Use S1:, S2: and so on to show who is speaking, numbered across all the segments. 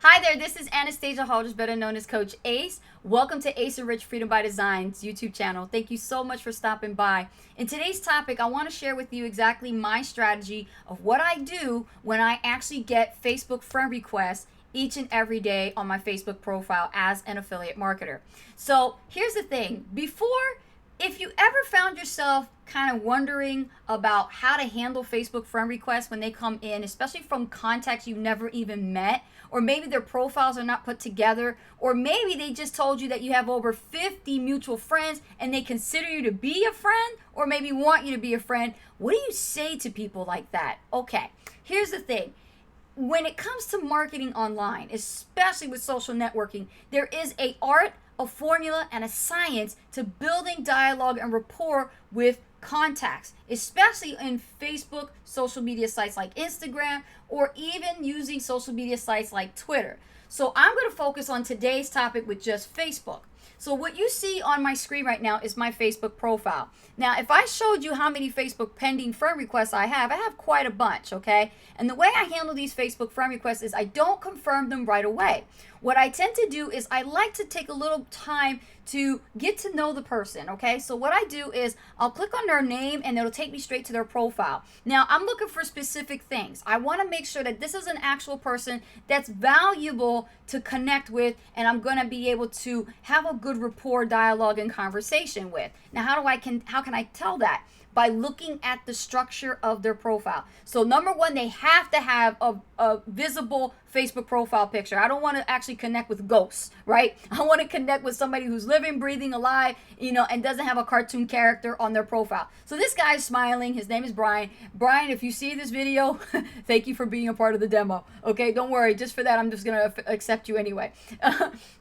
S1: Hi there, this is Anastasia Holders, better known as Coach Ace. Welcome to Ace and Rich Freedom by Design's YouTube channel. Thank you so much for stopping by. In today's topic, I want to share with you exactly my strategy of what I do when I actually get Facebook friend requests each and every day on my Facebook profile as an affiliate marketer. So here's the thing. If you ever found yourself kind of wondering about how to handle Facebook friend requests when they come in, especially from contacts you've never even met, or maybe their profiles are not put together, or maybe they just told you that you have over 50 mutual friends and they consider you to be a friend, or maybe want you to be a friend, what do you say to people like that? Okay, here's the thing. When it comes to marketing online, especially with social networking, there is an art, a formula, and a science to building dialogue and rapport with contacts, especially in Facebook, social media sites like Instagram, or even using social media sites like Twitter. So I'm going to focus on today's topic with just Facebook. So what you see on my screen right now is my Facebook profile. Now, if I showed you how many Facebook pending friend requests I have quite a bunch, okay? And the way I handle these Facebook friend requests is I don't confirm them right away. What I tend to do is I like to take a little time to get to know the person, okay? So what I do is I'll click on their name and it'll take me straight to their profile. Now, I'm looking for specific things. I want to make sure that this is an actual person that's valuable to connect with, and I'm going to be able to have a good rapport, dialogue, and conversation with. Now, how can I tell that? By looking at the structure of their profile. So number one, they have to have a visible Facebook profile picture. I don't want to actually connect with ghosts, right? I want to connect with somebody who's living, breathing, alive, and doesn't have a cartoon character on their profile. So this guy's smiling. His name is Brian. Brian, if you see this video, thank you for being a part of the demo. Okay, don't worry. Just for that, I'm just going to accept you anyway.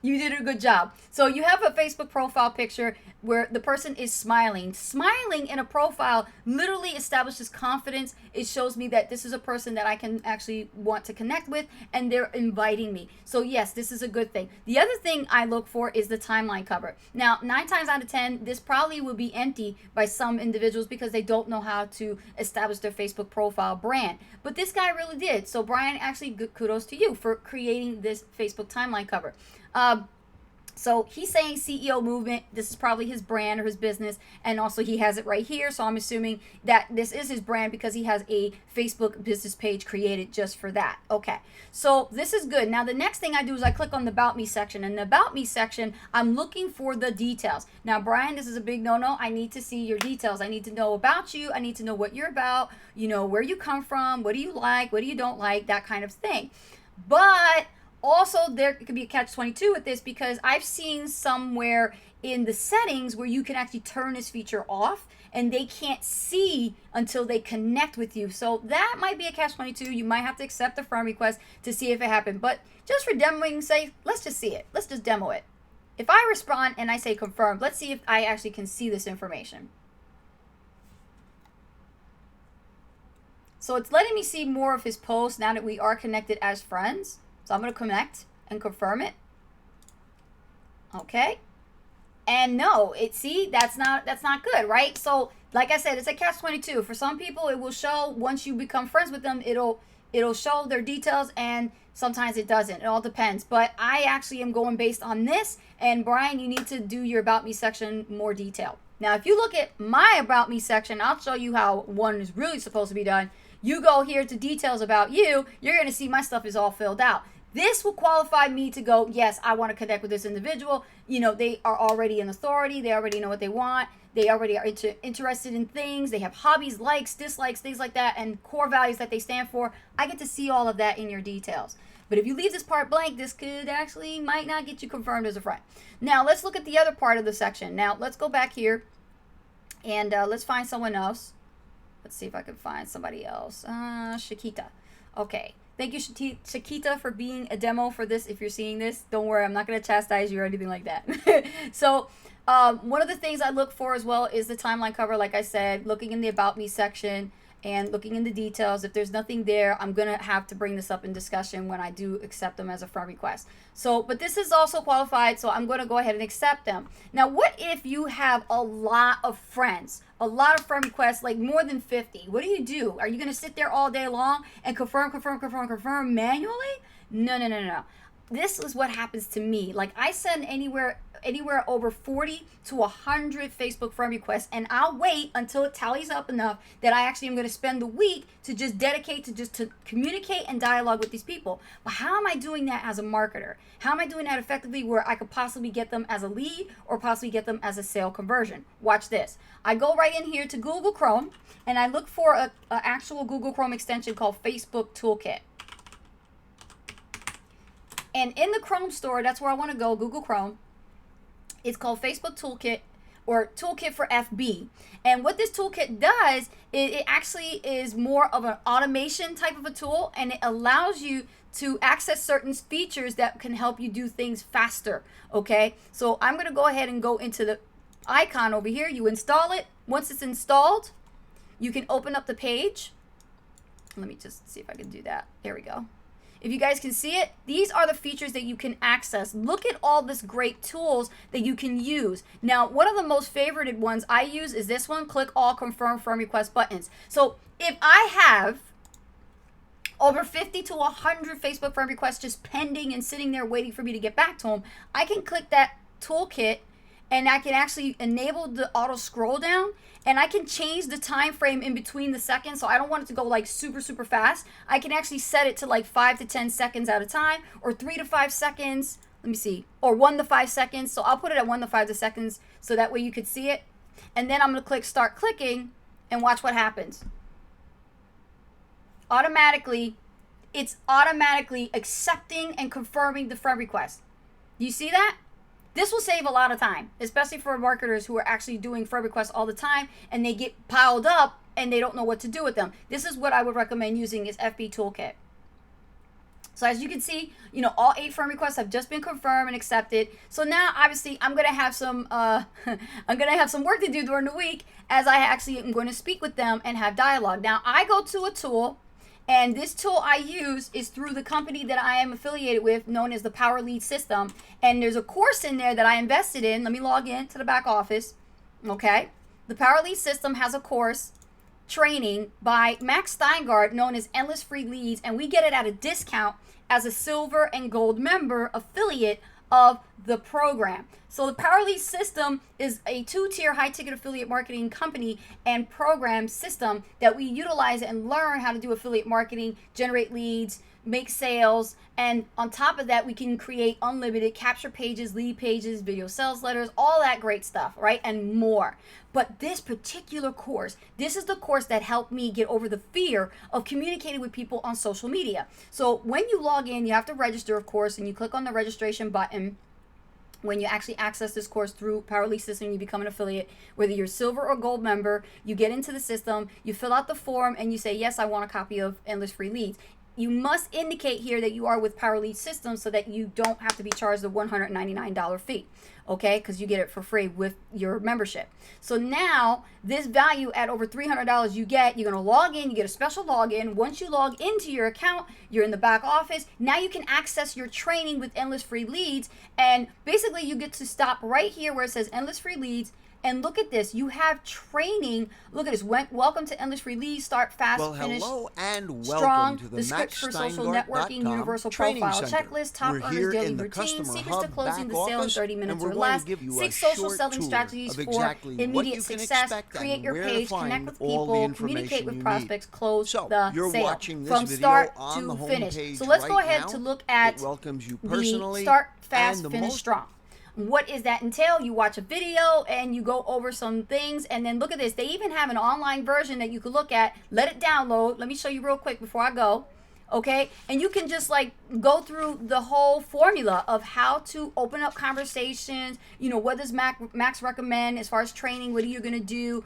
S1: You did a good job. So you have a Facebook profile picture where the person is smiling. Smiling in a profile literally establishes confidence. It shows me that this is a person that I can actually want to connect with, and they're inviting me. So yes, this is a good thing. The other thing I look for is the timeline cover. Now, 9 times out of 10, this probably will be empty by some individuals because they don't know how to establish their Facebook profile brand. But this guy really did. So Brian, actually, good kudos to you for creating this Facebook timeline cover. So he's saying CEO movement. This is probably his brand or his business. And also he has it right here. So I'm assuming that this is his brand because he has a Facebook business page created just for that. Okay. So this is good. Now the next thing I do is I click on the About Me section. In the About Me section, I'm looking for the details. Now, Brian, this is a big no-no. I need to see your details. I need to know about you. I need to know what you're about, where you come from, what do you like, what do you don't like, that kind of thing. But also, there could be a catch-22 with this because I've seen somewhere in the settings where you can actually turn this feature off and they can't see until they connect with you. So that might be a catch-22. You might have to accept the friend request to see if it happened. But just for demoing sake, let's just see it. Let's just demo it. If I respond and I say confirmed, let's see if I actually can see this information. So it's letting me see more of his posts now that we are connected as friends. So I'm going to connect and confirm it. Okay. And no, that's not good, right? So like I said, it's a catch-22. For some people, it will show once you become friends with them, it'll show their details, and sometimes it doesn't. It all depends. But I actually am going based on this. And Brian, you need to do your About Me section more detailed. Now, if you look at my About Me section, I'll show you how one is really supposed to be done. You go here to details about you, you're going to see my stuff is all filled out. This will qualify me to go, yes, I want to connect with this individual. They are already in authority. They already know what they want. They already are interested in things. They have hobbies, likes, dislikes, things like that, and core values that they stand for. I get to see all of that in your details. But if you leave this part blank, this might not get you confirmed as a friend. Now, let's look at the other part of the section. Now, let's go back here, and let's find someone else. Let's see if I can find somebody else. Shakita. Okay. Thank you, Shakita, for being a demo for this. If you're seeing this, don't worry. I'm not going to chastise you or anything like that. So one of the things I look for as well is the timeline cover. Like I said, looking in the About Me section and looking in the details. If there's nothing there, I'm going to have to bring this up in discussion when I do accept them as a friend request. So, but this is also qualified, so I'm going to go ahead and accept them. Now, what if you have a lot of friends? A lot of friend requests, like more than 50. What do? Are you going to sit there all day long and confirm manually? No. this is what happens to me. Like, I send anywhere over 40 to 100 Facebook friend requests, and I'll wait until it tallies up enough that I actually am going to spend the week to just dedicate to communicate and dialogue with these people. But how am I doing that as a marketer? How am I doing that effectively where I could possibly get them as a lead or possibly get them as a sale conversion? Watch this. I go right in here to Google Chrome, and I look for an actual Google Chrome extension called Facebook Toolkit. And in the Chrome store, that's where I want to go, Google Chrome. It's called Facebook Toolkit, or Toolkit for FB. And what this toolkit does, it actually is more of an automation type of a tool, and it allows you to access certain features that can help you do things faster, okay? So I'm going to go ahead and go into the icon over here. You install it. Once it's installed, you can open up the page. Let me just see if I can do that. There we go. If you guys can see it, these are the features that you can access. Look at all this great tools that you can use. Now, one of the most favorited ones I use is this one, click all confirm friend request buttons. So if I have over 50 to 100 Facebook friend requests just pending and sitting there waiting for me to get back to them, I can click that toolkit and I can actually enable the auto scroll down, and I can change the time frame in between the seconds. So I don't want it to go like super fast. I can actually set it to like 5 to 10 seconds at a time, or 3 to 5 seconds. Let me see, or 1 to 5 seconds. So I'll put it at 1 to 5 seconds so that way you could see it. And then I'm going to click start clicking and watch what happens. It's automatically accepting and confirming the friend request. You see that? This will save a lot of time, especially for marketers who are actually doing friend requests all the time and they get piled up and they don't know what to do with them. This is what I would recommend using, is FB Toolkit. So as you can see, all 8 friend requests have just been confirmed and accepted. So now, obviously, I'm gonna have some work to do during the week, as I actually am going to speak with them and have dialogue. Now, I go to a tool, and this tool I use is through the company that I am affiliated with, known as the Power Lead System. And there's a course in there that I invested in. Let me log in to the back office. Okay. The Power Lead System has a course training by Max Steingart known as Endless Free Leads. And we get it at a discount as a silver and gold member affiliate of the program. So the Power Lead System is a 2-tier high-ticket affiliate marketing company and program system that we utilize and learn how to do affiliate marketing, generate leads, make sales, and on top of that, we can create unlimited capture pages, lead pages, video sales letters, all that great stuff, right? And more. But this particular course, this is the course that helped me get over the fear of communicating with people on social media. So when you log in, you have to register, of course, and you click on the registration button. When you actually access this course through Power Lead System, you become an affiliate. Whether you're silver or gold member, you get into the system, you fill out the form, and you say, yes, I want a copy of Endless Free Leads. You must indicate here that you are with Power Lead System so that you don't have to be charged a $199 fee, okay? Because you get it for free with your membership. So now, this value at over $300 you're going to log in, you get a special login. Once you log into your account, you're in the back office. Now you can access your training with Endless Free Leads, and basically you get to stop right here where it says Endless Free Leads. And look at this. You have training. Look at this. Welcome to Endless Free Leads. Start fast, finish
S2: hello and
S1: strong.
S2: welcome to
S1: The scripts for social networking, universal profile checklist, top earners daily routine, secrets to closing the sale in 30 minutes or less, 6 social selling strategies for immediate success, create your page, connect with people, communicate with prospects, close the sale from start to finish. So let's go ahead to look at the start fast, finish strong. What does that entail? You watch a video and you go over some things, and then look at this. They even have an online version that you could look at. Let it download. Let me show you real quick before I go. Okay? And you can just like go through the whole formula of how to open up conversations. What does Max recommend as far as training? What are you going to do?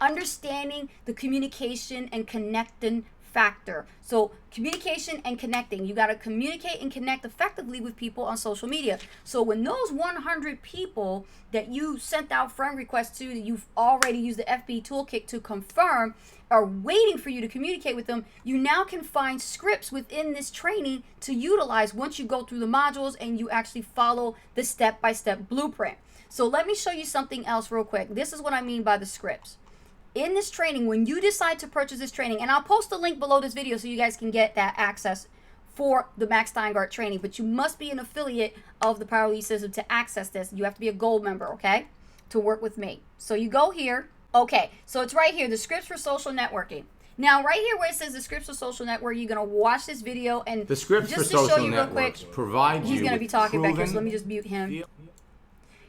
S1: Understanding the communication and connecting factor. So communication and connecting. You got to communicate and connect effectively with people on social media. So when those 100 people that you sent out friend requests to, that you've already used the FB Toolkit to confirm, are waiting for you to communicate with them, you now can find scripts within this training to utilize once you go through the modules and you actually follow the step-by-step blueprint. So let me show you something else real quick. This is what I mean by the scripts. In this training, when you decide to purchase this training, and I'll post a link below this video so you guys can get that access for the Max Steingart training, but you must be an affiliate of the Power Lead System to access this. You have to be a gold member, okay, to work with me. So you go here. Okay, so it's right here, the scripts for social networking. Now, right here where it says the scripts for social network, you're going to watch this video, and
S2: the scripts
S1: just
S2: for
S1: to show
S2: social
S1: you real quick,
S2: networks provide
S1: he's
S2: you
S1: going to be talking back here, so let me
S2: proven
S1: just mute him.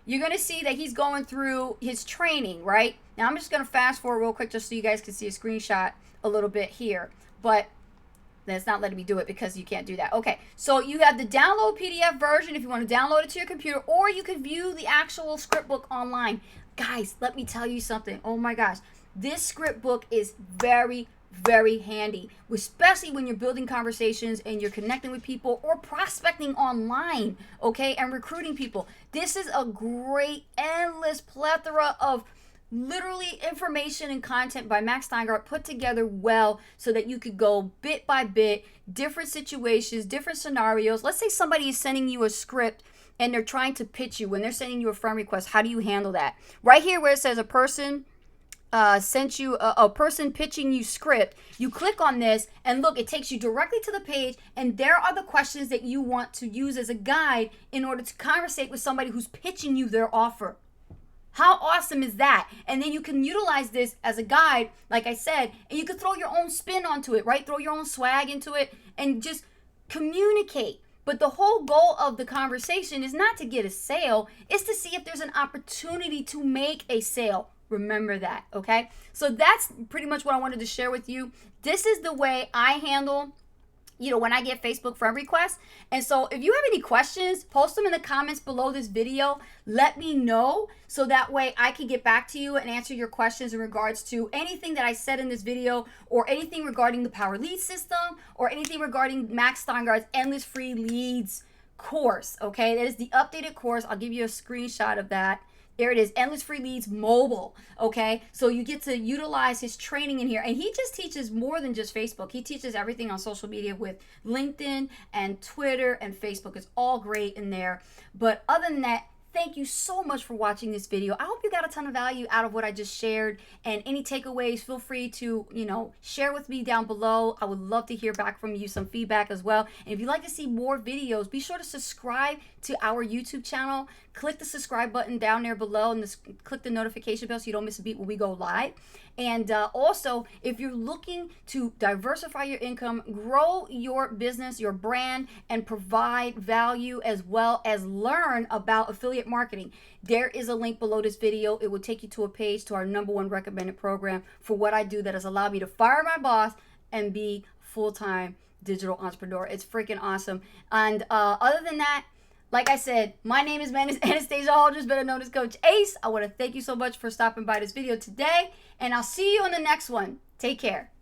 S1: You're going to see that he's going through his training, right? Now, I'm just going to fast forward real quick just so you guys can see a screenshot a little bit here, but that's not letting me do it because you can't do that. Okay, so you have the download PDF version if you want to download it to your computer, or you can view the actual script book online. Guys, let me tell you something. Oh my gosh, this script book is very, very handy, especially when you're building conversations and you're connecting with people or prospecting online, okay, and recruiting people. This is a great, endless plethora of literally information and content by Max Steingart put together well so that you could go bit by bit, different situations, different scenarios. Let's say somebody is sending you a script and they're trying to pitch you when they're sending you a friend request. How do you handle that? Right here where it says a person sent you a person pitching you script, you click on this and look, it takes you directly to the page, and there are the questions that you want to use as a guide in order to conversate with somebody who's pitching you their offer. How awesome is that? And then you can utilize this as a guide, like I said, and you can throw your own spin onto it, right? Throw your own swag into it and just communicate. But the whole goal of the conversation is not to get a sale, it's to see if there's an opportunity to make a sale. Remember that, okay? So that's pretty much what I wanted to share with you. This is the way I handle, when I get Facebook friend requests. And so if you have any questions, post them in the comments below this video. Let me know so that way I can get back to you and answer your questions in regards to anything that I said in this video, or anything regarding the Power Lead System, or anything regarding Max Steingart's Endless Free Leads course, okay? That is the updated course. I'll give you a screenshot of that. There it is, Endless Free Leads Mobile, okay? So you get to utilize his training in here. And he just teaches more than just Facebook. He teaches everything on social media with LinkedIn and Twitter and Facebook. It's all great in there. But other than that, thank you so much for watching this video. I hope you got a ton of value out of what I just shared. And any takeaways, feel free to, share with me down below. I would love to hear back from you, some feedback as well. And if you'd like to see more videos, be sure to subscribe to our YouTube channel. Click the subscribe button down there below, and click the notification bell so you don't miss a beat when we go live. And also, if you're looking to diversify your income, grow your business, your brand, and provide value as well as learn about affiliate marketing, there is a link below this video. It will take you to a page to our #1 recommended program for what I do that has allowed me to fire my boss and be full-time digital entrepreneur. It's freaking awesome. And other than that, like I said, my name is Anastasia Aldridge, better known as Coach Ace. I want to thank you so much for stopping by this video today, and I'll see you on the next one. Take care.